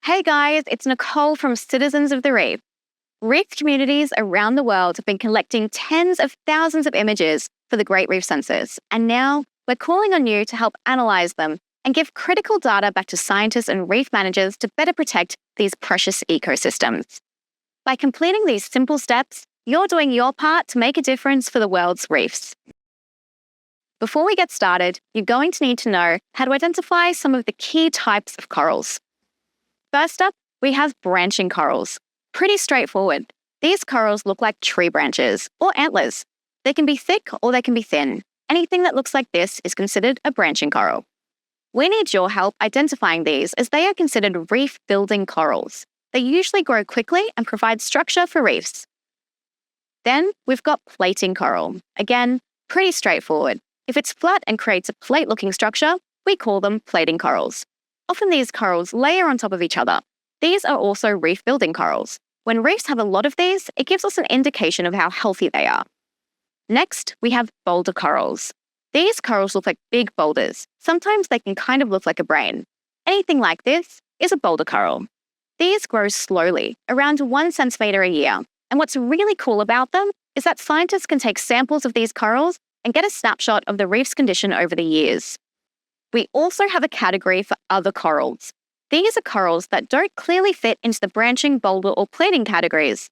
Hey guys, it's Nicole from Citizens of the Reef. Reef communities around the world have been collecting tens of thousands of images for the Great Reef Census, and now we're calling on you to help analyze them and give critical data back to scientists and reef managers to better protect these precious ecosystems. By completing these simple steps, you're doing your part to make a difference for the world's reefs. Before we get started, you're going to need to know how to identify some of the key types of corals. First up, we have branching corals. Pretty straightforward. These corals look like tree branches or antlers. They can be thick or they can be thin. Anything that looks like this is considered a branching coral. We need your help identifying these as they are considered reef-building corals. They usually grow quickly and provide structure for reefs. Then we've got plating coral. Again, pretty straightforward. If it's flat and creates a plate-looking structure, we call them plating corals. Often these corals layer on top of each other. These are also reef-building corals. When reefs have a lot of these, it gives us an indication of how healthy they are. Next, we have boulder corals. These corals look like big boulders. Sometimes they can kind of look like a brain. Anything like this is a boulder coral. These grow slowly, around 1 centimetre a year. And what's really cool about them is that scientists can take samples of these corals and get a snapshot of the reef's condition over the years. We also have a category for other corals. These are corals that don't clearly fit into the branching, boulder, or plating categories.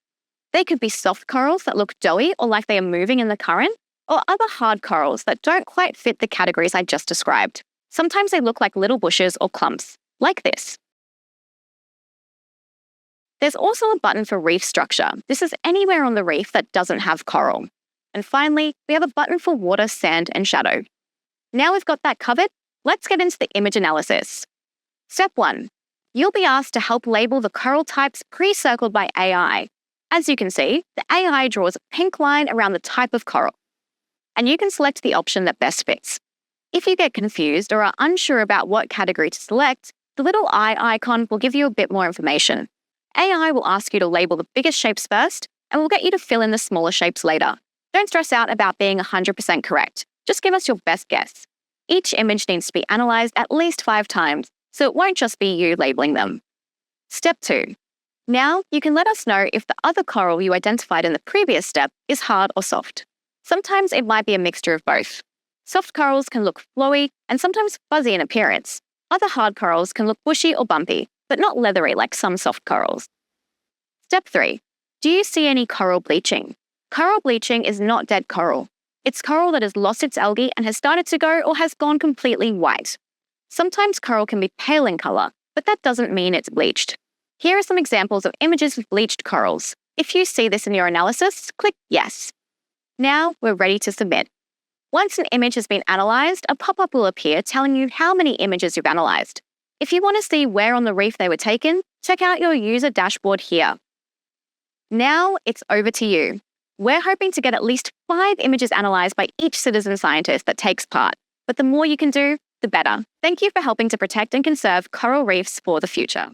They could be soft corals that look doughy or like they are moving in the current, or other hard corals that don't quite fit the categories I just described. Sometimes they look like little bushes or clumps, like this. There's also a button for reef structure. This is anywhere on the reef that doesn't have coral. And finally, we have a button for water, sand, and shadow. Now we've got that covered, let's get into the image analysis. Step 1. You'll be asked to help label the coral types pre-circled by AI. As you can see, the AI draws a pink line around the type of coral. And you can select the option that best fits. If you get confused or are unsure about what category to select, the little eye icon will give you a bit more information. AI will ask you to label the biggest shapes first, and will get you to fill in the smaller shapes later. Don't stress out about being 100% correct. Just give us your best guess. Each image needs to be analysed at least 5 times, so it won't just be you labeling them. Step 2. Now you can let us know if the other coral you identified in the previous step is hard or soft. Sometimes it might be a mixture of both. Soft corals can look flowy and sometimes fuzzy in appearance. Other hard corals can look bushy or bumpy, but not leathery like some soft corals. Step 3. Do you see any coral bleaching? Coral bleaching is not dead coral. It's coral that has lost its algae and has started to go or has gone completely white. Sometimes coral can be pale in colour, but that doesn't mean it's bleached. Here are some examples of images with bleached corals. If you see this in your analysis, click Yes. Now we're ready to submit. Once an image has been analysed, a pop-up will appear telling you how many images you've analysed. If you want to see where on the reef they were taken, check out your user dashboard here. Now it's over to you. We're hoping to get at least 5 images analysed by each citizen scientist that takes part. But the more you can do, the better. Thank you for helping to protect and conserve coral reefs for the future.